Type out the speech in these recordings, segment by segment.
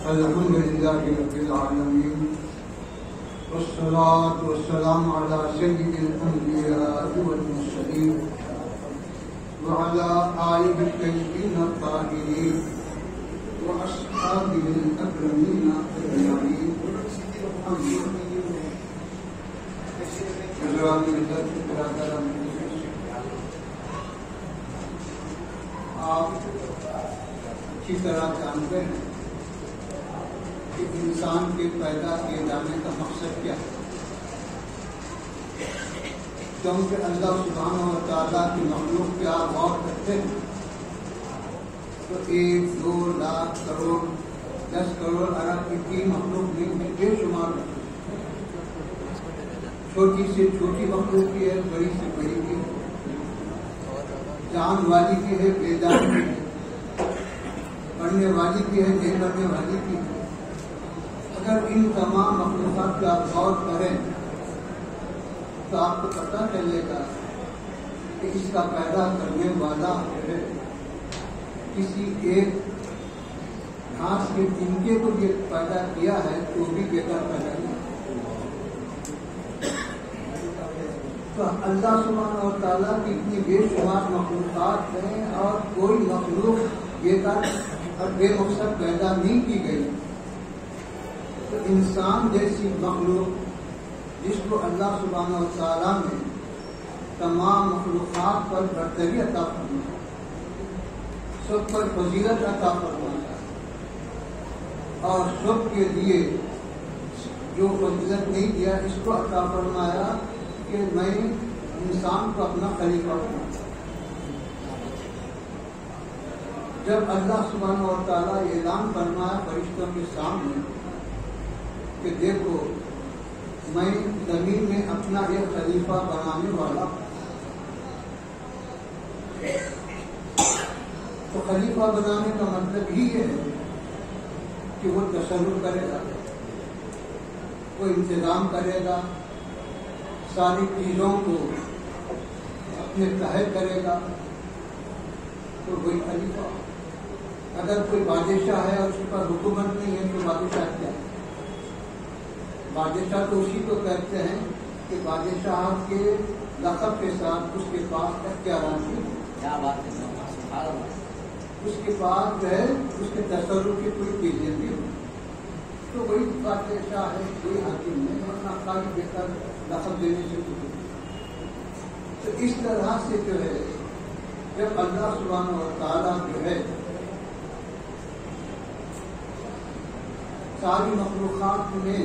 الحمد لله رب العالمين والصلاة والسلام على سيد الأنبياء والمرسلين وعلى آله الطيبين الطاهرين وأصحابه الأكرمين أجمعين. آپ اچھی طرح جانتے ہیں کہ انسان کے پیدا کیے جانے کا مقصد کیا ہے، کیونکہ اللہ سبحانہ و تعالیٰ کی مخلوق پہ آپ غور کرتے ہیں تو 1 2 لاکھ کروڑ 10 کروڑ ارب اتنی مخلوق نہیں ہے، بے شمار چھوٹی سے چھوٹی مخلوق کی ہے، بڑی سے بڑی کی ہے، جان والی کی ہے، بے جان کی ہے، پڑھنے والی کی ہے، نہیں پڑھنے والی کی ہے. اگر ان تمام مخلوقات کا آپ غور کریں تو آپ کو پتہ چلے گا کہ اس کا پیدا کرنے والا ہے کسی ایک گھاس کے تنکے کو یہ پیدا کیا ہے تو بھی بیکار پیدا نہیں. تو اللہ سبحانہ و تعالیٰ کی اتنی بے شمار مخلوقات ہیں اور کوئی مخلوق بیکار اور بے مقصد پیدا نہیں کی گئی. تو انسان جیسی مخلوق جس کو اللہ سبحانہ و تعالیٰ نے تمام مخلوقات پر برتری عطا فرمایا، سب پر فضیلت عطا فرمایا، اور سب کے لیے جو فضیلت نہیں دیا اس کو عطا فرمایا کہ میں انسان کو اپنا خلیفہ بناؤں. جب اللہ سبحانہ و تعالیٰ اعلان فرمایا فرشتوں کے سامنے کہ دیکھو میں زمین میں اپنا ایک خلیفہ بنانے والا ہوں، تو خلیفہ بنانے کا مطلب ہی ہے کہ وہ تصرف کرے گا، وہ انتظام کرے گا، ساری چیزوں کو اپنے تحت کرے گا، تو وہی خلیفہ. اگر کوئی بادشاہ ہے اور اس کے پاس حکومت نہیں ہے تو بادشاہ کیا ہے؟ بادشاہ تو اسی کو کہتے ہیں کہ بادشاہ کے لقب کے ساتھ اس کے پاس اختیارات نہیں ہے، اس کے پاس جو ہے اس کے تصرف کی کوئی چیزیں بھی ہوں، تو وہی بادشاہ ہے، کوئی حاکم ہے، ورنہ خالی دے کر لقب دینے سے کچھ. تو اس طرح سے جو ہے جب اللہ سبحانہ و تعالیٰ جو ہے ساری مخلوقات میں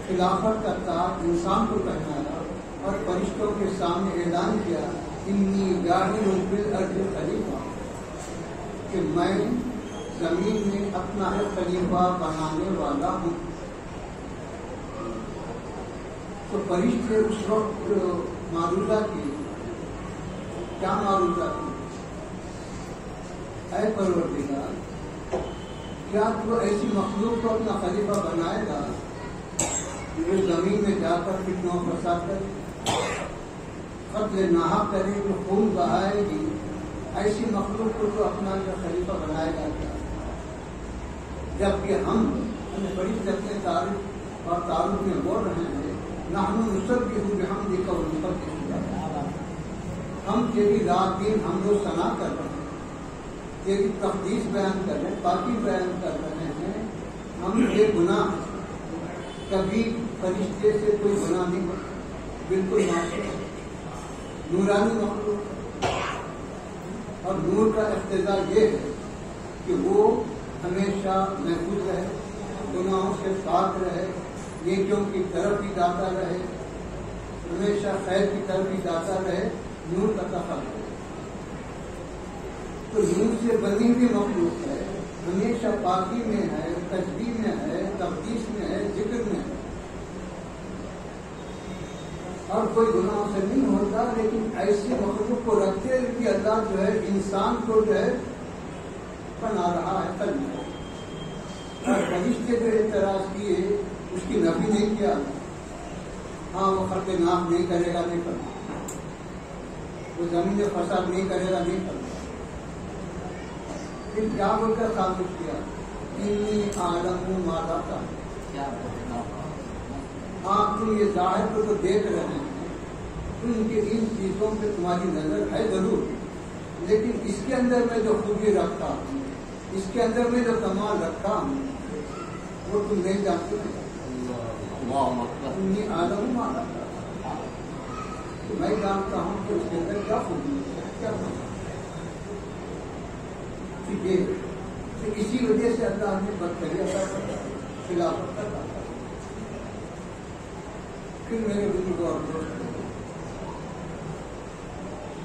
خلافت کا تاج انسان کو پہنایا اور فرشتوں کے سامنے اعلان کیا انی جاعل فی الارض خلیفہ، کہ میں زمین میں اپنا ایک خلیفہ بنانے والا ہوں. تو فرشتے اس وقت معروضہ کی، کیا معروضہ کی؟ اے پروردگار، کیا تو ایسی مخلوق کو اپنا خلیفہ بنائے گا جو زمین میں جا کر فتنوں فساد کرے، قتل ناحق کرے، جو خون بہائے گی؟ ایسی مخلوق کو تو اپنا جو خلیفہ بنائے گا کیا؟ جبکہ ہم فرشتے اپنے تعارف اور تعارف میں بول رہے ہیں نحن نسبح بحمدک ونقدس لک، ہم تیری رات دن حمد و ثنا کر رہے ہیں، تیری تقدیس بیان کر رہے ہیں، پاکی بیان کر رہے ہیں. ہم یہ گناہ کبھی فرشتے سے کوئی گناہ نہیں کرتے، بالکل معصوم، نورانی مخلوق. اور نور کا اقتضا یہ ہے کہ وہ ہمیشہ محفوظ رہے، گناہوں سے پاک رہے، نیکیوں کی طرف بھی جاتا رہے، ہمیشہ خیر کی طرف بھی جاتا رہے. نور کا تخلق ہے، تو نور سے بنی ہوئی مخلوق ہے، ہمیشہ پاکی میں ہے، تسبیح میں ہے، تقدیس میں ہے، ذکر میں ہے، اور کوئی گناہوں سے نہیں ہوتا. لیکن ایسی مخلوق کو رکھتے ہوئے کہ اللہ جو ہے انسان کو جو ہے بنا رہا ہے قلب. اور فرشتے جو اعتراض کیے اس کی نفی نہیں کیا، ہاں وہ خلق ناف نہیں کرے گا، نہیں کرنا، وہ زمین میں فساد نہیں کرے گا، نہیں کرنا. پھر کیا بول کر خاموش کیا؟ انی اعلم ما لا تعلمون. آپ تم یہ ظاہر کو تو دیکھ رہے ہیں، ان کے ان چیزوں پہ تمہاری نظر ہے ضرور، لیکن اس کے اندر میں جو خوبی رکھتا ہوں، اس کے اندر میں جو کمال رکھتا ہوں، وہ تم نہیں جانتے. انی اعلم ما لا تعلمون. میں جانتا ہوں کہ اس کے اندر کیا خوبی ہے، کیا ٹھیک ہے. اسی وجہ سے اللہ نے برتری عطا کرتا ہے، خلافت عطا کرتا ہے. پھر میرے بزرگ اور دوست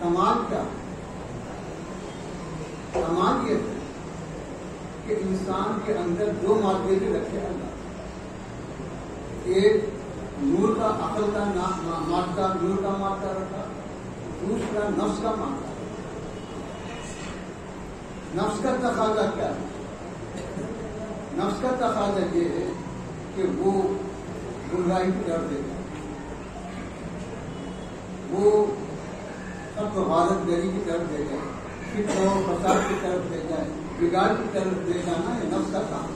کمال کیا؟ کمال یہ ہے کہ انسان کے اندر دو مادے بھی رکھے اللہ. ایک نور کا عقل کا مادہ، نور کا مادہ رکھا، دوسرا نفس کا مادہ. نفس کا تقاضا کیا ہے؟ نفس کا تقاضا یہ ہے کہ وہ برائی کی طرف دے جائے، وہ سب غارت گری کی طرف دے جائے، فتنہ و فساد کی طرف دے جائے، بگاڑ کی طرف دے جانا ہے نفس کا کام.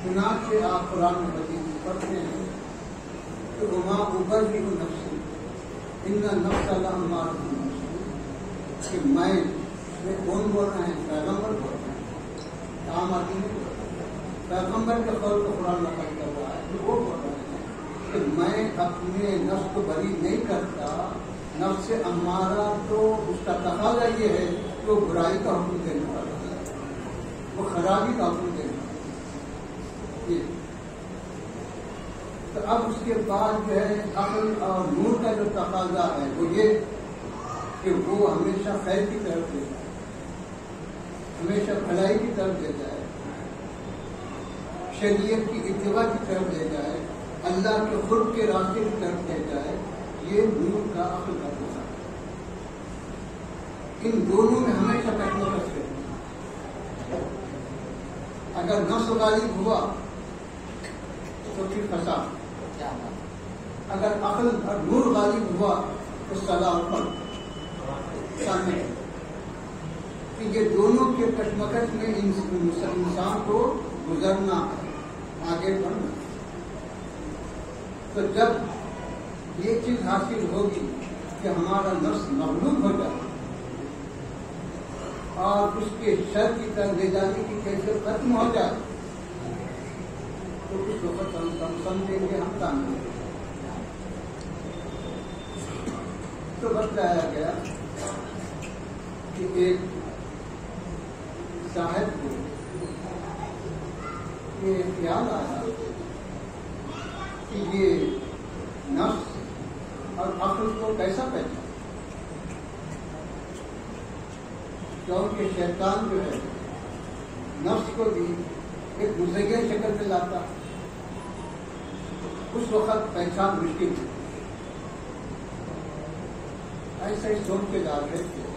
چنانچہ آپ قرآن مجید پڑھتے ہیں کہ وما ابرئ نفسی ان النفس لامارۃ بالسوء، کہ میں کون بول رہے ہیں؟ پیغمبر بول رہے ہیں، عام آدمی نہیں بول رہے ہیں. پیغمبر کے قول کو قرآن نقل کر رہا ہے، وہ بول رہے ہیں کہ میں اپنے نفس کو بری نہیں کرتا. نفس امارہ تو اس کا تقاضا یہ ہے کہ وہ برائی کا حکم دینے والا ہے، وہ خرابی کا حکم دینے والا ہے. تو اب اس کے بعد جو ہے عقل اور نور کا جو تقاضا ہے وہ یہ کہ وہ ہمیشہ خیر کی طرف لے جائے، ہمیشہ بھلائی کی طرف لے جائے، شریعت کی اتباع کی طرف لے جائے، اللہ کے خود کے راستے کی طرف لے جائے. یہ نور کا عقل کا تقاضا ہے. ان دونوں میں ہمیشہ کشمکش ہے. اگر نفس غالب ہوا تو پھر فساد، اگر عقل اور نور غالب ہوا تو صلاح اور فرق. کہ یہ دونوں کے کشمکش میں انسان کو گزرنا ہے، آگے بڑھنا. تو جب یہ چیز حاصل ہوگی کہ ہمارا نفس مغلوب ہو جائے اور اس کے شر کی طرف لے جانے کی کیفیت ختم ہو جائے، تو اس وقت ہم سمجھیں گے ہم کامیاب. تو بتایا گیا کہ ایک صاحب کو یہ خیال آیا کہ یہ نفس اور عقل کو کیسا پہچانا، کیونکہ شیطان جو ہے نفس کو بھی ایک مزین شکل میں لاتا، اس وقت پہچان مشکل ہے. ایسا ہی سوچ کے جا رہے تھے.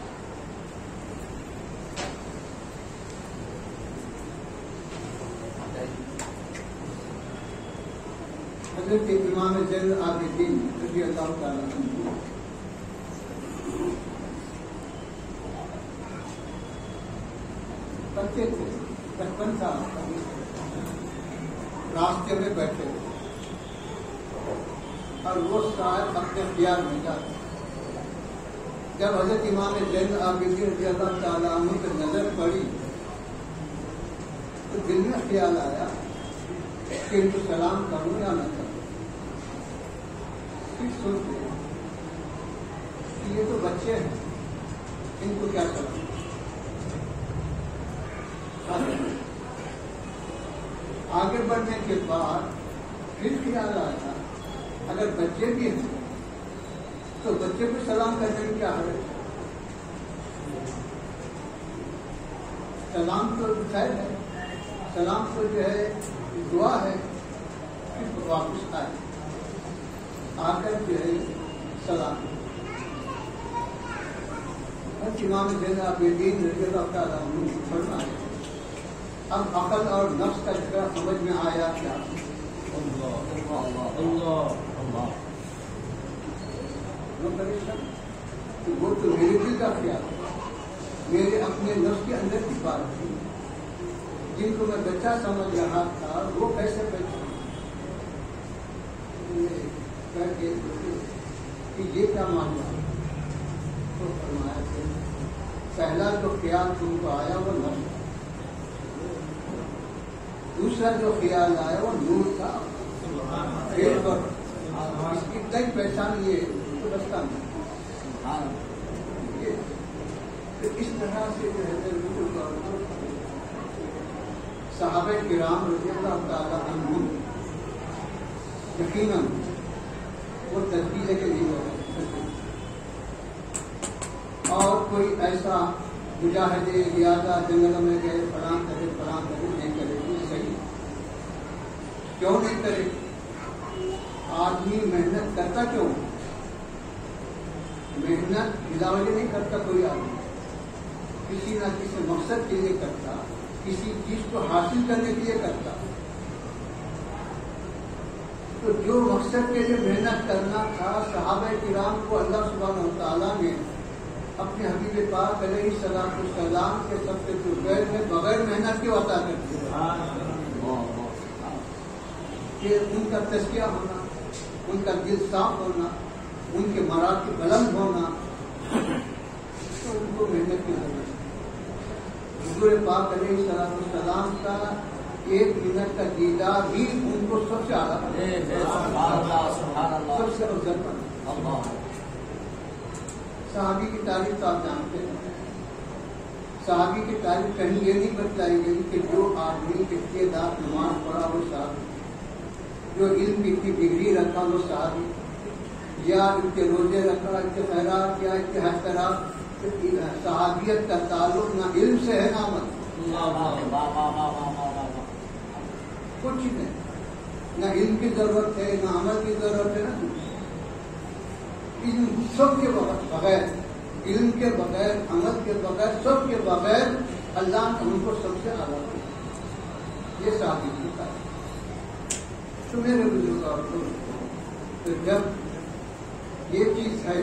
حضرت امام زین العابدین رضی اللہ تعالیٰ عنہ بچے تھے، 55 سال راستے میں بیٹھے تھے اور وہ صاحب اپنے اختیار میں جاتے. جب حضرت امام زین العابدین رضی اللہ تعالیٰ عنہ پہ نظر پڑی تو دل میں خیال آیا کہ ان کو سلام کروں یا نہ کروں. پھر سوچتے کہ یہ تو بچے ہیں، ان کو کیا کروں. آگے بڑھنے کے بعد پھر خیال آیا اگر بچے بھی ہیں تو بچے کو سلام کرنے میں کیا حرج ہے. سلام تو خیر ہے، سلام تو جو ہے دعا ہے. پھر واپس آئے آ کر جو ہے سلام. امام زین العابدین رضی اللہ تعالیٰ عنہ پڑھنا ہے. اب عقل اور نفس کا ذکر سمجھ میں آیا کیا؟ وہ تو میرے دل کا خیال ہے. میرے اپنے نفس کے اندر کی بات تھی، جن کو میں بچہ سمجھ رہا تھا وہ کیسے پہچان کہ یہ کیا معاملہ ہے؟ تو فرمایا کہ پہلا جو خیال تم کو آیا وہ نفس، دوسرا جو خیال آیا وہ نور تھا، اس کی تک پہچان یہ تو رستہ نہیں۔ تو اس طرح سے جو ہے صحابہ کرام رضی اللہ تعالیٰ عنہم یقیناً وہ تسبیح لے کے نہیں ہوتے، اور کوئی ایسا مجاہدے زیادہ جنگل میں گئے فلاں کرے نہیں کرے، یہ صحیح کیوں نہیں کرے؟ آدمی محنت کرتا کیوں؟ محنت بلا وجہ نہیں کرتا کوئی آدمی، کسی نہ کسی مقصد کے لیے کرتا، کسی چیز کو حاصل کرنے کے لیے کرتا۔ تو جو مقصد کے لیے محنت کرنا تھا صحابہ کرام کو اللہ سبحانہ و تعالیٰ نے اپنے حبیب پاک علیہ السلام کے سب سے بغیر میں بغیر محنت کے عطا کر دیا کہ ان کا تزکیہ ہونا، ان کا دل صاف ہونا، ان کے مراتب بلند ہونا، تو ان کو محنت کی ضرورت ہے۔ حضور پاک علیہ السلام کا ایک منٹ کا دیدار بھی ان کو سب سے اعلیٰ سب سے افضل بنا۔ صحابی کی تعریف تو آپ جانتے ہیں، صحابی کی تعریف کہیں یہ نہیں بتلائی گئی کہ جو آدمی ابتداء نماز پڑھا وہ صحابی، جو علم کی ڈگری رکھا وہ صحابی، یا ان کے روزے رکھا، ان کے خیرات کیا، ان کے حج کرا۔ صحابیت کا تعلق نہ علم سے ہے نہ عمل، کچھ نہیں، نہ علم کی ضرورت ہے نہ عمل کی ضرورت ہے، نہ علم سب کے بغیر، علم کے بغیر، عمل کے بغیر، سب کے بغیر اللہ نے ان کو سب سے اعلیٰ کیا۔ یہ صحابی کی تعریف۔ تو میرے بزرگوں تو جب یہ چیز ہے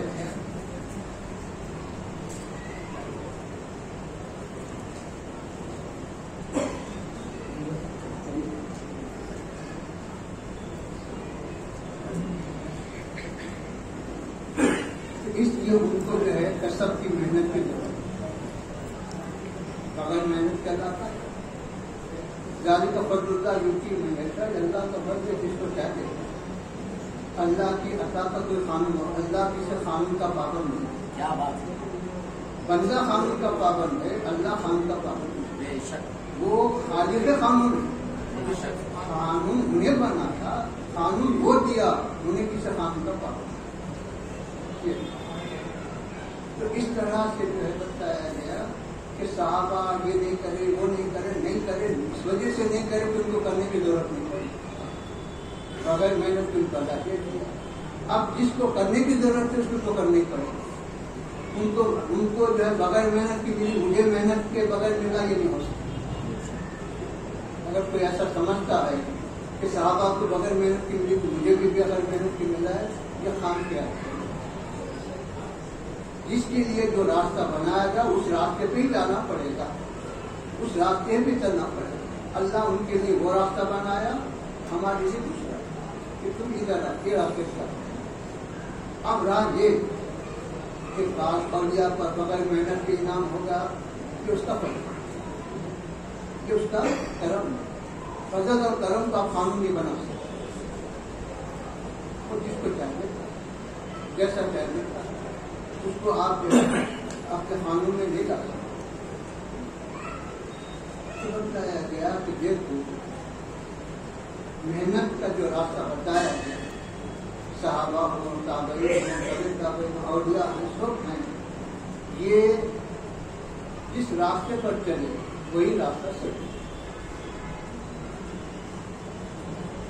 اس لیے ان کو جو ہے کسب کی محنت کی ضرورت، بغیر محنت کر رہا تھا ذالک فضل اللہ یؤتیہ من یشاء، اللہ کا فضل ہے جس کو چاہتے ہیں۔ اللہ کی عطا کا کوئی قانون ہو، اللہ کسی قانون کا پابند نہیں۔ کیا بات ہے؟ بندہ قانون کا پابند ہے، اللہ قانون کا پابند ہے۔ بے شک وہ خالق قانون بے شک قانون انہیں بنا تھا، قانون وہ دیا، انہیں کسی قانون کا پابند۔ تو اس طرح سے جو ہے بتایا گیا کہ صحابہ یہ نہیں کرے، وہ نہیں کرے، نہیں کرے، اس وجہ سے نہیں کرے کہ ان کو کرنے کی ضرورت نہیں پڑی، بغیر محنت ان کو اللہ دے دیا۔ اب جس کو کرنے کی ضرورت ہے اس کو کرنی پڑے، ان کو جو ہے بغیر محنت کی ملی، مجھے محنت کے بغیر ملا، یہ نہیں ہو سکتا۔ اگر کوئی ایسا سمجھتا ہے کہ صحابہ کو بغیر محنت کی ملی تو مجھے بھی اگر محنت کی ملا ہے، یہ خام کیا ہے؟ جس کے لیے جو راستہ بنایا گا اس راستے پہ ہی جانا پڑے گا، اس راستے پہ چلنا پڑے گا۔ اللہ ان کے لیے وہ راستہ بنایا، ہمارے لیے دوسرا کہ تم ادھر یہ راستے سے۔ اب راہ یہ کہ بعض اولیاء پر بغیر محنت کے انعام ہوگا، کہ اس کا فضل، کہ اس کا کرم، فضل اور کرم کا قانون نہیں بنا سکتا، اور جس کو چاہیے جیسا چاہیے تھا اس کو آپ جو ہے آپ کے قانون میں نہیں لا سکتے۔ بتایا گیا کہ دیکھو محنت کا جو راستہ بتایا گیا، صحابہ ہو، تابعین، اولیاء سب ہیں، یہ جس راستے پر چلے وہی راستہ صحیح،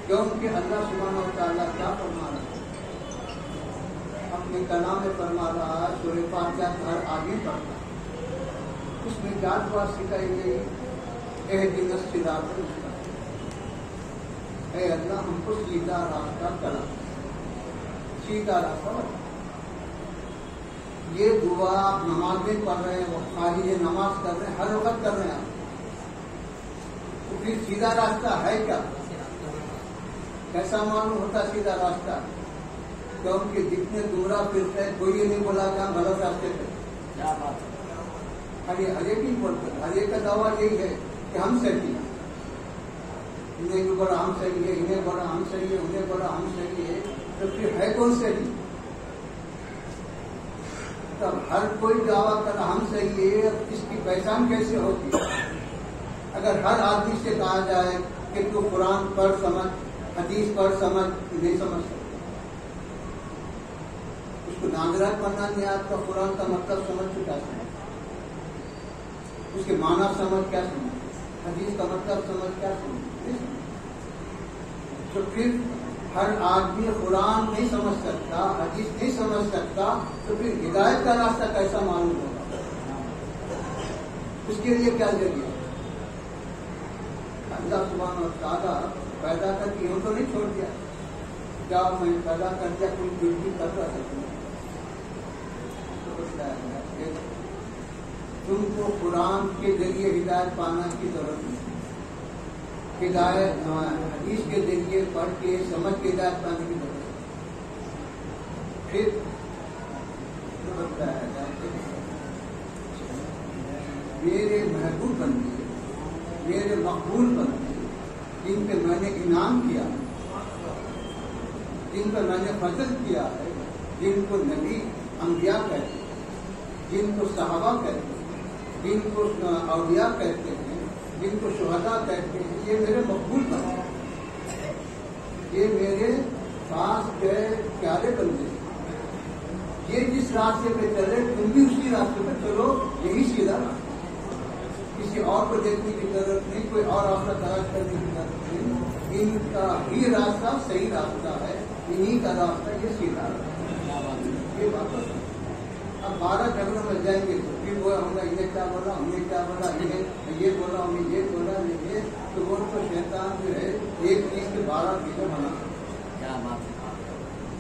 کیونکہ اللہ سبحانہ و تعالیٰ کیا فرما رہا ہے؟ اپنے کلام میں فرما رہا ہے، سورہ فاتحہ ہر آدمی پڑھتا ہے، اس میں کیا دعا سکھائی گئی؟ اہدنا الصراط المستقیم، اے اللہ ہم کو سیدھا راستہ چلا، سیدھا راستہ بتا۔ یہ دعا آپ نمازیں پڑھ رہے ہیں، وہ خارج نماز کر رہے ہیں، ہر وقت کر رہے ہیں آپ، تو پھر سیدھا راستہ ہے کیا؟ کیسا معلوم ہوتا سیدھا راستہ؟ کیونکہ جتنے گمراہ پھرتے ہیں کوئی یہ نہیں بولا کہ ہم غلط راستے پہ، کیا بات ہے، ہر ایک ہی بولتا ہے، ہر ایک کا دعویٰ یہی ہے کہ ہم صحیح ہیں، انہیں بھی بڑا ہم صحیح ہے، انہیں بڑا ہم صحیح ہے، انہیں بڑا ہم صحیح ہے، تو پھر ہے کون صحیح؟ تب ہر کوئی دعویٰ کر رہا ہم صحیح ہے، اب اس کی پہچان کیسے ہوگی؟ اگر ہر آدمی سے کہا جائے کہ تو قرآن پڑھ سمجھ، حدیث پڑھ سمجھ، نہیں سمجھ سکتا، اس کو ناظرات پڑھنا نہیں آتا، قرآن کا مطلب سمجھ چکا ہے، اس کے معنی سمجھ کیا سمجھ، حدیث کا مطلب سمجھ کیا سمجھ، تو پھر ہر آدمی قرآن نہیں سمجھ سکتا، حدیث نہیں سمجھ سکتا، تو پھر ہدایت کا راستہ کیسا معلوم ہوگا؟ اس کے لیے کیا ذریعہ؟ اللہ سبحانہ و تعالیٰ پیدا کر کے یوں تو نہیں چھوڑ دیا، کیا میں پیدا کر دیا کوئی کچھ بھی کر سکتا، تم کو قرآن کے ذریعے ہدایت پانا کی ضرورت نہیں، ہدایت حدیث کے ذریعے پڑھ کے سمجھ کے ہدایت پانے کی ضرورت ہے۔ پھر میرے محبوب بندے، میرے مقبول بندے، جن پہ میں نے انعام کیا، جن پہ میں نے فضل کیا ہے، جن کو نبی انبیاء کہتے ہیں، جن کو صحابہ کہتے ہیں، جن کو اولیاء کہتے ہیں، جن کو شہداء کہتے ہیں، یہ میرے مقبول بندے، یہ میرے پاس گئے پیارے بندے، یہ جس راستے پہ چلے تم بھی اسی راستے پہ چلو، یہی سیدھا راستہ، کسی اور کو دیکھنے کی ضرورت نہیں، کوئی اور راستہ تلاش کرنے کی ضرورت نہیں، ان کا ہی راستہ صحیح راستہ ہے، انہی کا راستہ یہ سیدھا راستہ، یہ بات ہے۔ اب 12 جھگڑوں میں جائیں گے تو پھر وہ ہم نے انہیں کیا بولا، ہم نے کیا بولا، انہیں یہ بولا، ہمیں یہ بولا، یہ تو وہ تو شیطان جو ہے ایک چیز کے 12 چیزیں بنا، کیا بات ہے،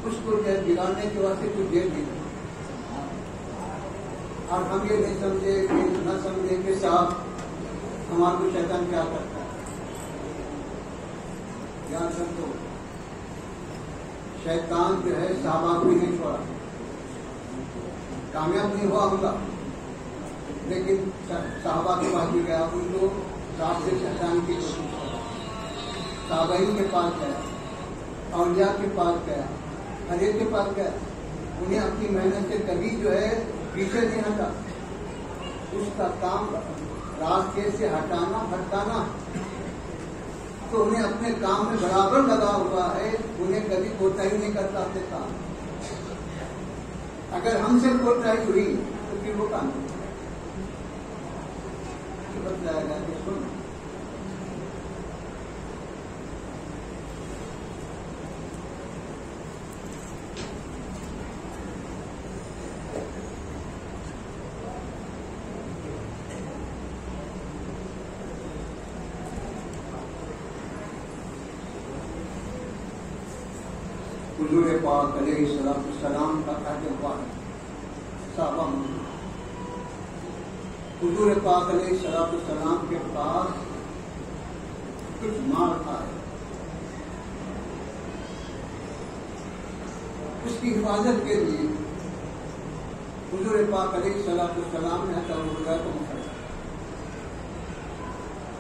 اس کو بگاڑنے کے واسطے کچھ دیر نہیں، اور ہم یہ نہیں سمجھے کہ نہ سمجھے کہ صاحب ہمارا کو شیطان کیا کرتا ہے، یاد رکھو شیطان جو ہے صحابہ کو نہیں چھوڑا، کامیاب نہیں ہوا ہوگا، لیکن صحابہ کے پاس بھی گیا، ان کو رات سے شیطان کی کوشش کی، تابعین کے پاس گیا، اولیاء کے پاس گیا، ہر ایک کے پاس گیا، انہیں اپنی محنت سے کبھی جو ہے پیچھے نہیں ہٹا، اس کا کام راستے سے ہٹانا بھٹکانا، تو انہیں اپنے کام میں برابر لگا ہوا ہے، انہیں کبھی کوتاہی نہیں کرتا اپنے کام، اگر ہم سے کوتاہی ہوئی تو پھر وہ کام بتلایا گیا کہ سن حضور پاک علیہ السلام کا تجربہ ہے، صحابہ حضور پاک علیہ السلام کے پاس کچھ مال آئے، اس کی حفاظت کے لیے حضور پاک علیہ السلام نے حضرت ابوبکر کو مشورہ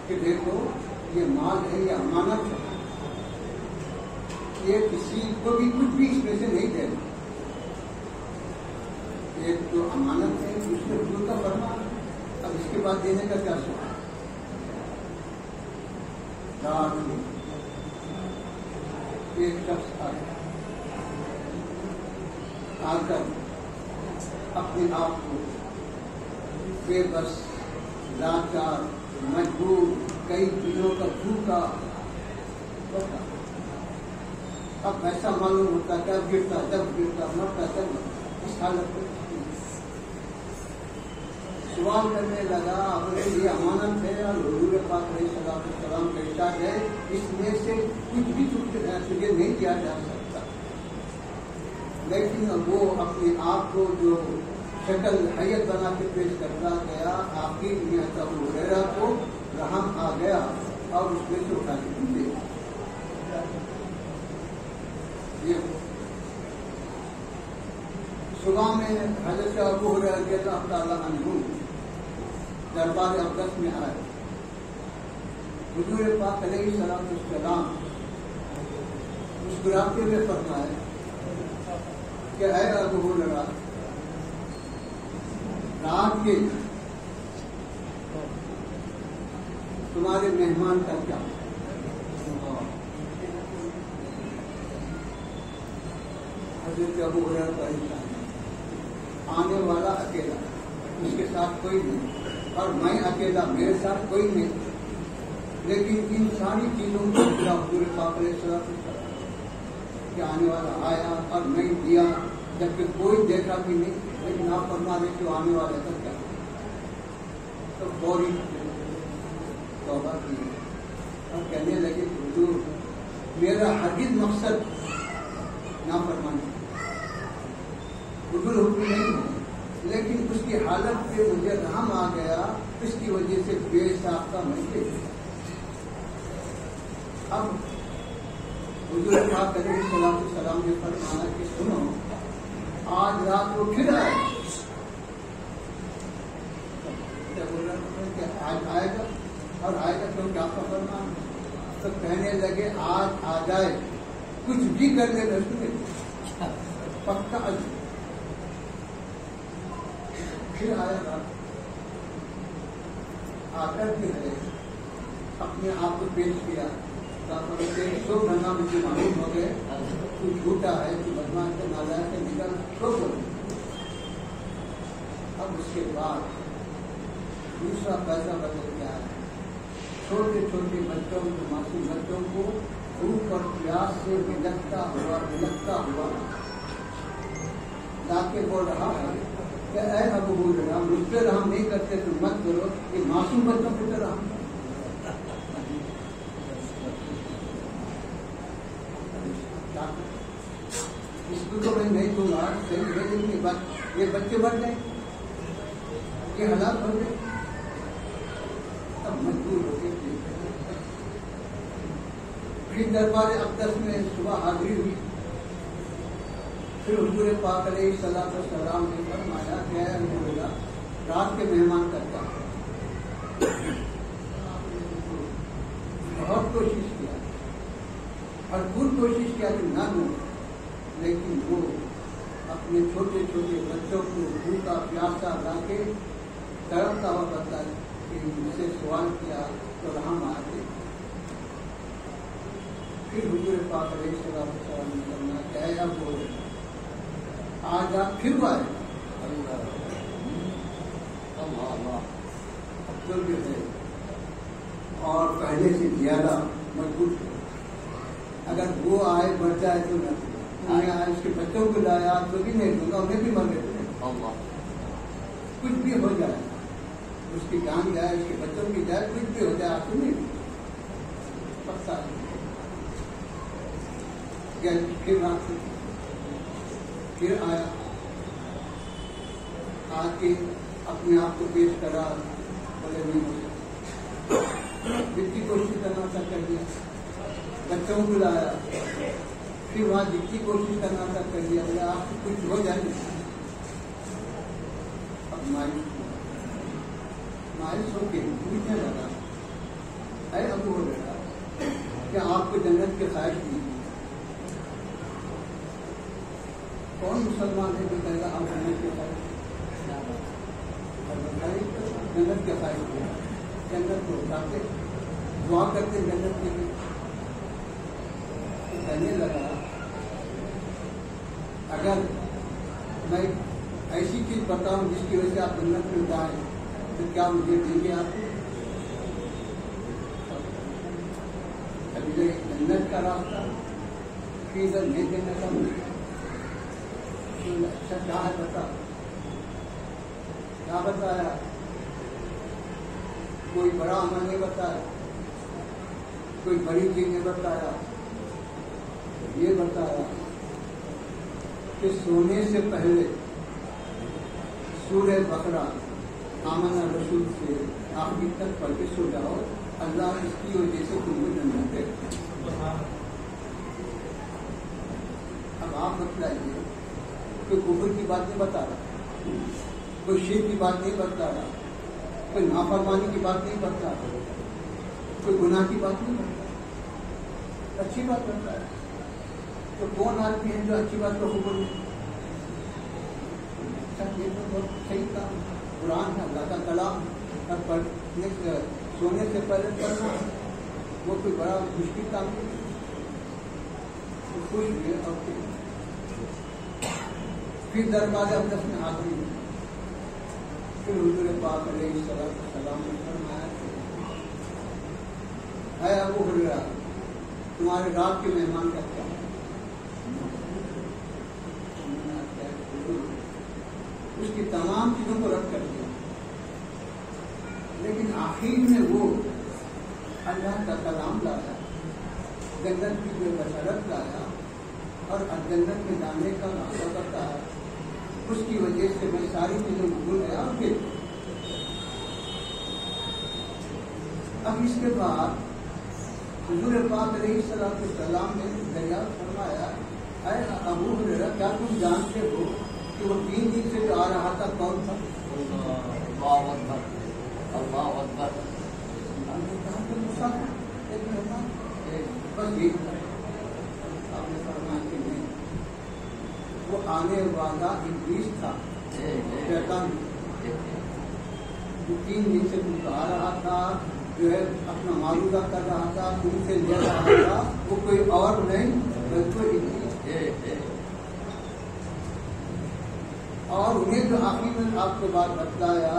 کہ دیکھو یہ مال ہے، یہ امانت ہے، یہ کسی کو بھی کچھ بھی اس میں سے نہیں دینا، ایک جو امانت ہے اس میں حضور کا فرمان، اب اس کے بعد دینے کا کیا سوال؟ رات میں ایک شخص آ کر اپنے آپ کو بے بس، لاچار، مجبور، کئی دنوں کا بھوکا بتا، اب ایسا معلوم ہوتا کیا گرتا جب گرتا، مرتا جب اس حالت میں سوال کرنے لگا، اپنے یہ امانت ہے اور حضور پاک علیہ السلام کا ارشاد ہے اس میں سے کچھ بھی تجھے نہیں کیا جا سکتا، لیکن وہ اپنے آپ کو جو شکل حیت بنا کے پیش کرتا گیا. آخر میں ابو ہریرہ کو رحم آ گیا اور اس میں سے اٹھا کے دے. صبح میں حضرت ابو ہریرہ رضی اللہ تعالیٰ عنہ دربار اقدس میں آئے. حضور پاک علیہ السلام مسکراتے ہوئے فرمائے کہ اے ابو ہریرہ، رات کے تمہارے مہمان کا کیا؟ حضرت ابو ہریرہ پریشان، آنے والا اکیلا، اس کے ساتھ کوئی نہیں، اور میں اکیلا، میرے ساتھ کوئی نہیں. لیکن ان ساری چیزوں کو حضور پاک علیہ السلام کہ آنے والا آیا اور میں دیا، جبکہ کوئی دیکھا بھی نہیں. لیکن آپ فرما دیں کہ آنے والے کا کیا؟ تو فوری توبہ کی اور کہنے لگے حضور میرا ہرگز مقصد نافرمانی، حضور حکم نہیں ہے، لیکن اس کی حالت پہ مجھے رحم آ گیا، اس کی وجہ سے بے ساختہ میں گئی. اب حضور پاک علیہ السلام نے فرمایا کہ سنو، آج رات کو پھر آئے. آج آئے گا اور آئے گا تو کیا فرمان؟ تو کہنے لگے آج آ جائے، کچھ بھی کرنے لگے پکا. پھر آیا رات، آ کر کے ہے اپنے آپ کو پیش کیا. سو گھنٹہ مجھے معلوم ہو گئے تو جھوٹا ہے، تو بدماش سے نالائق سے نکل سو. اب اس کے بعد دوسرا پیسہ بدل گیا ہے. چھوٹے چھوٹے بچوں کو، معصوم بچوں کو بھوک اور پیاس سے بلکتا ہوا لا کے بول رہا ہے کہ اے ابو ہریرہ، مجھ پہ رحم نہیں کرتے تو مت کرو، یہ معصوم بچوں پہ رحم. اس کو تو میں نہیں دوں گا، یہ بچے بڑھ گئے، یہ حالات ہو گئے. اب مجبور ہو گئے. پھر دربار اقدس میں صبح حاضری ہوئی. پھر حضور پاک علیہ السلام نے فرمایا کہ اے ابو ہریرہ، رات کے مہمان کرتا ہے. بہت کوشش کیا، بھرپور کوشش کیا کہ نہ دوں، لیکن وہ اپنے چھوٹے چھوٹے بچوں کو بھوکا پیاسا لا کے تڑپتا ہوا کرتا ہے کہ مجھ سے سوال کیا تو رحم آتے. پھر حضور پاک علیہ السلام نے فرمایا کہ اے ابو ہریرہ، آج آپ پھر آئے. اور پہلے سے زیادہ مضبوط. اگر وہ آئے بڑھ جائے تو نہ آیا، اس کے بچوں کو لایا تو بھی نہیں دوں گا، انہیں بھی مر گئے. کچھ بھی ہو جائے، اس کی جان جائے، اس کے بچوں کی جائے، کچھ بھی ہو جائے، آپ کو نہیں پکا. پھر رات پھر آیا، آ کے اپنے آپ کو پیش کرا. بولے نہیں ہو سکتا، جتنی کوشش کرنا تھا کر دیا. بچوں کو لایا، پھر وہاں جتنی کوشش کرنا تھا کر دیا. بولے آپ کو کچھ ہو جائے. اب مایوس ہو کے پوچھنے لگا اے ابو ہریرہ، کیا آپ کو جنت کے خواہش نہیں؟ کون مسلمان ہے جو کہے گا آپ جنت کے خواہش؟ جنت کے خواہش ہے، جنت کو اٹھاتے دعا کرتے جنت کے لیے. کہنے لگا اگر میں ایسی چیز بتاؤں جس کی وجہ سے آپ جنت میں جائیں تو کیا مجھے دیں گے آپ؟ ابھی جنت کا راستہ پھر ادھر نہیں دینے کا مجھے. اچھا کیا ہے بتا؟ کیا بتایا؟ کوئی بڑا عمل نہیں بتایا، کوئی بڑی چیز نہیں بتایا. یہ بتایا کہ سونے سے پہلے سورہ بقرہ آمنہ رسول سے آخری تک پڑھ کے سو جاؤ، اللہ اس کی وجہ سے تم کو جنت دے۔ اب آپ بتلائیے، کوئی کفر کی بات نہیں بتا رہا، کوئی شرک کی بات نہیں بتا رہا، کوئی نافرمانی کی بات نہیں بتا رہا، کوئی گناہ کی بات نہیں بتا رہا، اچھی بات بتا رہا ہے۔ تو کون آدمی ہے جو اچھی بات کو قبول نہیں؟ یہ تو بہت صحیح کام، قرآن ہے، اللہ کا کلام، اور پڑھنے سے سونے سے پہلے پڑھنا وہ کوئی بڑا مشکل کام نہیں، خوش ہوئے اور پھر دربار اقدس میں حاضری ہوئی۔ پھر حضور پاک علیہ السلام نے فرمایا اے ابو ہریرہ، تمہارے رات کے مہمان کا کیا؟ اس کی تمام چیزوں کو رد کر دیا، لیکن آخر میں وہ اللہ کا کلام لایا، جنت کی جو بشارت لایا اور جنت میں جانے کا راستہ بتایا، اس کی وجہ سے میں ساری چیزیں بھول گیا۔ اور پھر اب اس کے بعد حضور پاک علیہ السلام نے دریافت فرمایا اے ابو ہریرہ، کیا تم جانتے ہو کہ وہ 3 دن سے جو آ رہا تھا کون تھا؟ اللہ اکبر، اللہ اکبر۔ بس یہ آپ نے فرمایا کہ نہیں، وہ آنے والا ابلیس تھا، شیطان، جو 3 دن سے تم کو آ رہا تھا، جو ہے اپنا معروضہ کر رہا تھا، تم سے لے رہا تھا، وہ کوئی اور نہیں بلکہ ابلیس۔ اور انہیں جو آخری میں آپ کو بات بتلایا،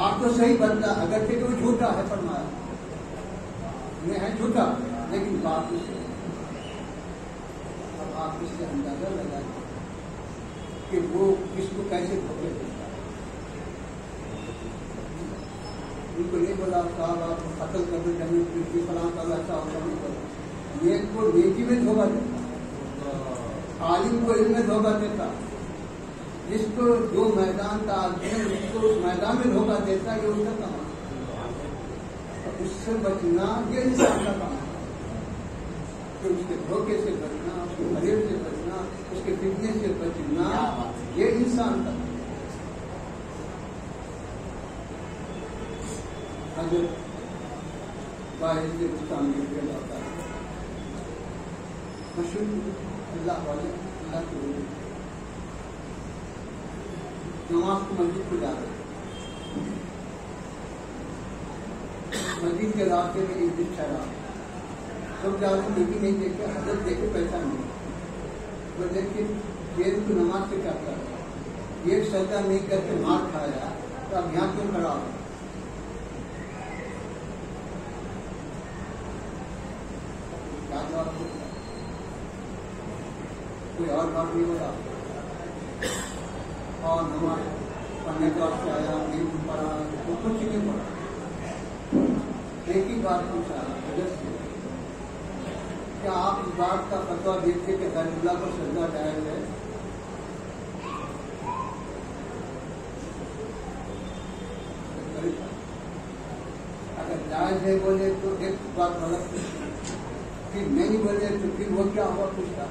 آپ تو صحیح بتلا، اگر کہ وہ جھوٹا ہے، فرمایا انہیں ہے جھوٹا، لیکن بات نہیں صحیح۔ اب آپ اس سے اندازہ لگائیں کہ وہ کس کو کیسے دھوکے دیتا ہے۔ ان کو نہیں بولا صاحب آپ کو قتل کر دو، جنت کی فلاں کرو، ایسا ہوتا نہیں کرو۔ نیک کو نیکی میں دھوکہ دیتا، عالم کو علم میں دھوکہ دیتا، جس کو جو میدان کا آدمی ہے اس کو اس میدان میں دھوکہ دیتا ہے، یہ اس کا کام ہے۔ اس سے بچنا یہ انسان کا کام ہے کہ اس کے دھوکے سے بچنا، اس کے فریب سے بچنا، اس کے فتنے سے بچنا، یہ انسان کا کام ہے۔ حضرت باہر سے گستان کیا جاتا ہے، مشہور اللہ والے، اللہ کے ولی نماز کو مسجد کو جا رہے، مسجد کے راستے میں ایک دن ٹھہرا، سب جا رہے نیکی نہیں دیکھے، حضرت دیکھے پہچان نہیں، وہ دیکھے یہ تو نماز سے کیا کر رہا، یہ سجدہ نہیں کر کے مار کھایا، تو اب یہاں کیوں کھڑا ہو؟ کیا جواب ہوگا؟ کوئی اور بات نہیں ہو رہا، اور نماز پڑھنے کے وقت آیا، نیند پڑھا، وہ کچھ نہیں پڑھا، ایک ہی بات پوچھا حضرت سے، کیا آپ اس بات کا فتویٰ دیتے کہ غیر اللہ کو سجدہ جائز ہے؟ اگر جائز ہے بولے تو ایک بات غلط ہے، پھر نہیں بولے تو پھر وہ کیا ہوا پوچھتا،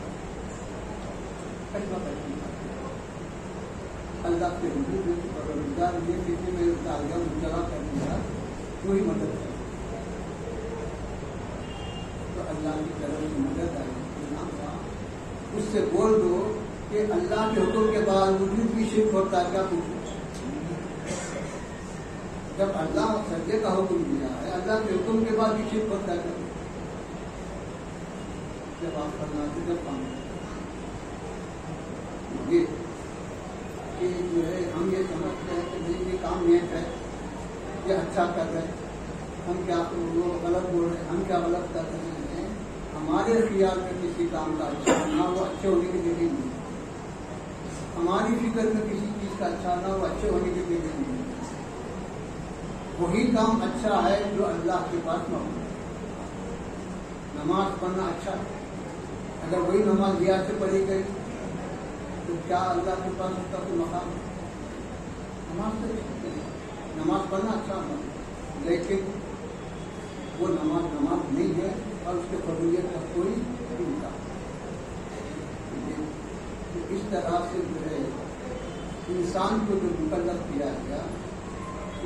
اللہ کے حضور نے پروردگار یہ کسی میں تعلیم مبتلا کر دیا، کوئی مدد ہے تو اللہ کی طرف سے مدد آئی، اس سے بول دو کہ اللہ کے حکم کے بعد وجود بھی شرک ہوتا ہے، کیا پوچھو؟ جب اللہ سجدے کا حکم دیا ہے، اللہ کے حکم کے بعد بھی شرک ہوتا ہے، جب آپ فرماتے جب کام یہ کہ جو ہے ہم یہ سمجھتے ہیں کہ نہیں یہ کام نیک ہے، یہ اچھا کر رہے ہیں، ہم کیا وہ غلط بول رہے ہیں، ہم کیا غلط کر رہے ہیں، ہمارے خیال میں کسی کام کا اچھا نہ وہ اچھے ہونے کی جگہ نہیں، ہماری فکر میں کسی چیز کا اچھا نہ وہ اچھے ہونے کی جگہ نہیں، وہی کام اچھا ہے جو اللہ کے پاس نہ ہو۔ نماز پڑھنا اچھا ہے، اگر وہی نماز ریا سے پڑھی گئی تو کیا اللہ کے پاس اس کا کوئی مقام ہے؟ نماز تو نماز پڑھنا اچھا عمل ہے، لیکن وہ نماز نہیں ہے اور اس کے قبولیت کا کوئی امکان نہیں۔ تو اس طرح سے جو ہے انسان کو جو مکلف کیا گیا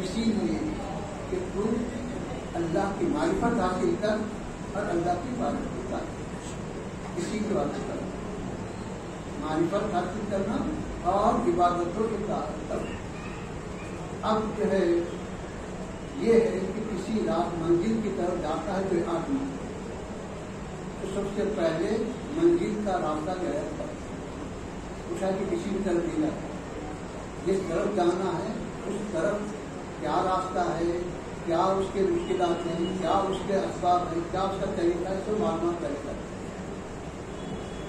اسی لیے کہ تو اللہ کی معرفت حاصل کر اور اللہ کی عبادت کر، اسی کی بات کر، معرفت حاصل کرنا اور عبادتوں کی اطاعت کرنا۔ اب جو ہے یہ ہے کہ کسی رات منزل کی طرف جاتا ہے کوئی آدمی، تو سب سے پہلے منزل کا راستہ غیر کرتا پوچھا کہ کسی بھی طرف نہیں جاتا، جس طرف جانا ہے اس طرف کیا راستہ ہے، کیا اس کے مشکلات ہیں، کیا اس کے اسباب ہیں، کیا اس کا طریقہ ہے، سب معلومات کرتا ہے۔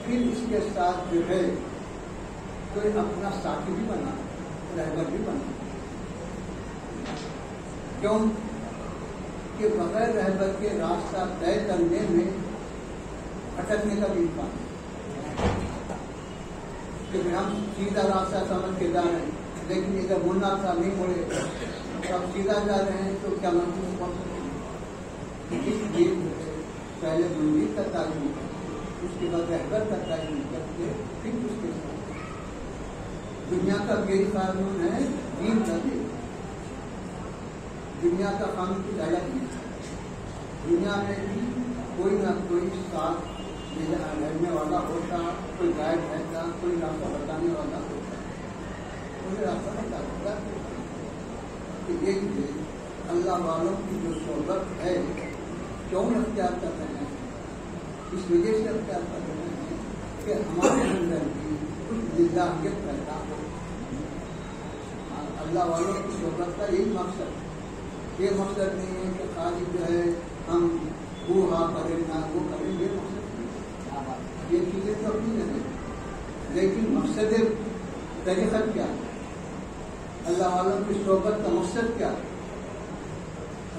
پھر اس کے ساتھ جو ہے کوئی اپنا ساتھی بھی بنا، رہبر بھی بنا، کیوں کہ بغیر رہبر کے راستہ طے کرنے میں اٹکنے کا بھی امکان ہے کہ ہم سیدھا راستہ سمجھ کے جا رہے ہیں لیکن ادھر مڑنا تھا نہیں مڑے، تو اب سیدھا جا رہے ہیں تو کیا منزل میں پہنچ سکتے ہیں؟ اس لیے پہلے منزل کا تعین کرتے، اس کے بعد رہبر کا تعین کرتے، پھر اس کے ساتھ دنیا کا یہی قانون ہے، دین کا بھی دنیا کا قانون کچھ الگ نہیں ہے۔ دنیا میں بھی کوئی نہ کوئی ساتھ رہنے والا ہوتا، کوئی گائیڈ رہتا، کوئی راستہ بتانے والا ہوتا، کوئی راستہ بتاتا کہ ایک اللہ والوں کی جو صحبت ہے کیوں اختیار کر رہے ہیں، اس وجہ سے اختیار کر رہے ہیں کہ ہمارے اندر بھی کچھ للہیت پیدا ہو۔ اللہ والوں کی صحبت کا یہی مقصد ہے، یہ مقصد نہیں ہے کہ خالی جو ہے ہم وہ ہاں کریں نہ وہ کریں، یہ مقصد نہیں، یہ چیزیں تو اپنی جگہ، لیکن مقصد طریقہ کیا ہے، اللہ والوں کی صحبت کا مقصد کیا ہے؟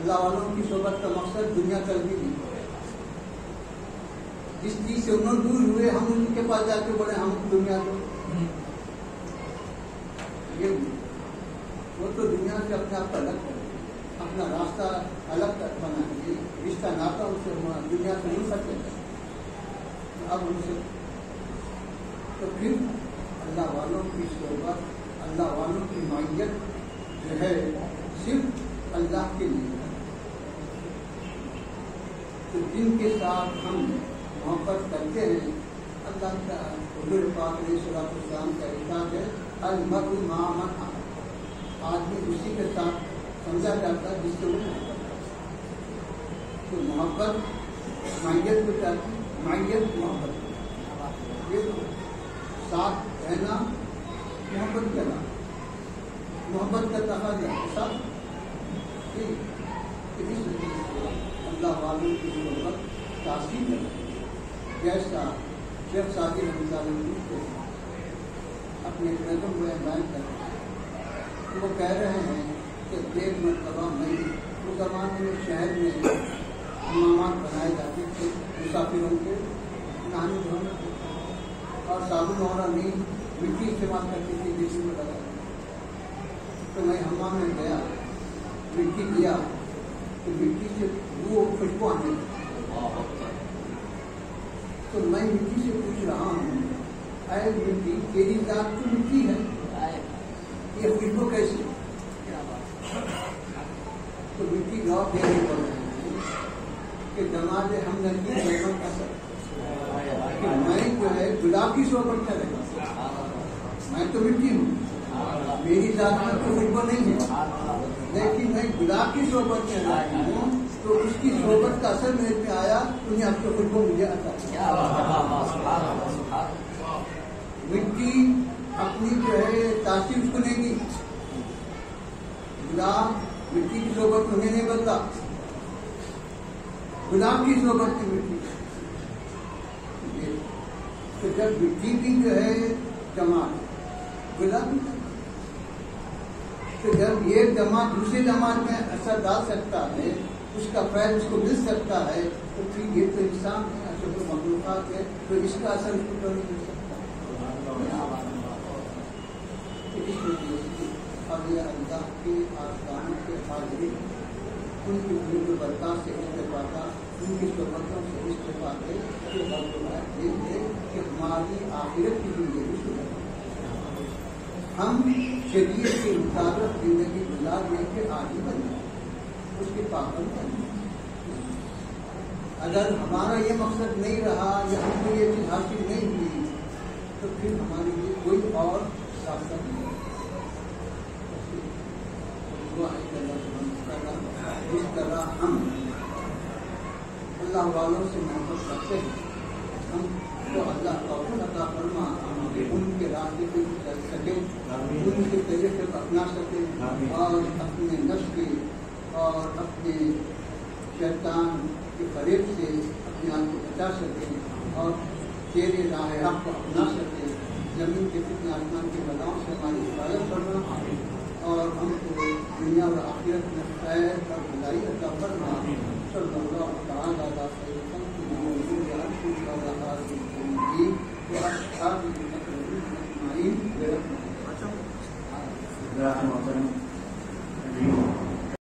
اللہ والوں کی صحبت کا مقصد دنیا طلبی نہیں، جس چیز سے انہوں دور ہوئے ہم ان کے پاس جا کے بولے ہم دنیا کو، یہ وہ تو دنیا سے اپنے آپ کو الگ کرے، اپنا راستہ الگ کر بنائیے، رشتہ ناتا ان سے دنیا سے نہیں سکتے، اب ان سے تو پھر اللہ والوں کی صحبت، اللہ والوں کی معیت جو ہے صرف اللہ کے لیے، تو جن کے ساتھ ہم محبت کرتے ہیں اللہ کا حضور پاک علیہ السلام کا ارشاد ہے المرء مع من احب، آدمی اسی کے ساتھ سمجھا جاتا ہے جس سے وہ محبت کرتا، تو محبت معیت کو چاہتی، معیت محبت، یہ ساتھ رہنا محبت کرنا، محبت کا تقاضا ہے ساتھ، اس اللہ والوں کی محبت تاثیر ہے، جیسا شیخ سعدی رحمۃ اللہ علیہ اپنے نظم میں بیان کرتے ہیں، وہ کہہ رہے ہیں کہ ایک مرتبہ میں اس زمانے میں شہر میں امامات بنائے جاتے تھے مسافروں کے نہانے دھونے کے، اور صابن وغیرہ نہیں مٹی استعمال کرتی تھی جس میں لگا، تو میں حمام میں گیا، مٹی لیا تو مٹی سے وہ خوشبو آنے لگی، تو میں مٹی سے پوچھ رہا ہوں اے مٹی تیری ذات تو مٹی ہے، یہ خوشبو کیسی؟ تو مٹی گاؤں دے رہی پڑ رہی ہے کہ جماعت ہم نے اثر کہ میں جو ہے گلاب کی صحبت کر رہا ہوں، میں تو مٹی ہوں، میری ذات میں تو خوشبو نہیں ہے، لیکن میں گلاب کی صحبت کر رہا ہوں تو اس کی صحبت کا اثر میرے پہ آیا، انہیں آپ کو خوشبو مجھے آتا ہے۔ مٹی اپنی جو ہے تاثیر اس کو نہیں دی، گلاب مٹی کی صحبت انہیں نہیں بدلا، گلاب کی صحبت کی مٹی، تو جب مٹی کی جو ہے جماعت گلاب، تو جب ایک جماعت دوسری جماعت میں اثر ڈال سکتا ہے، اس کا فیض اس کو مل سکتا ہے، تو پھر یہ تو انسان ہے، اشرف المخلوقات ہے، تو اس کا اثر اس کو نہیں مل سکتا۔ اور اولیاء اللہ کے آستانوں کے حاضری، ان کی بزرگ برکات سے استفادہ، ان کی صحبتوں سے استفادے کے حق یہ ہے کہ ہماری آخرت کی زندگی شروع ہو۔ ہم شریعت کے مطابق زندگی گزارنے کے عادی بن جائیں، اس کے پابند بن جائیں۔ اگر ہمارا یہ مقصد نہیں رہا یا ہم کو یہ چیز حاصل نہیں ہوئی تو پھر ہمارے لیے کوئی اور راستہ نہیں ہے۔ جس طرح ہم اللہ والوں سے محبت کرتے ہیں، ہم کو اللہ توفیق عطا فرما ان کے راستے پہ چل سکیں، ان کے طریقے کو اپنا سکیں اور اپنے نفس کے اور اپنے شیطان کے فریب سے اپنے آپ کو بچا سکیں اور تیرے راہ حق کو اپنا سکیں۔ زمین کے فتنہ آسمان کے بلاؤں سے ہماری حفاظت کرنا اور ہم کو دنیا اور آخرت میں خیر اور بھلائی عطا فرما۔ صلی اللہ تعالی علیہ وسلم محترم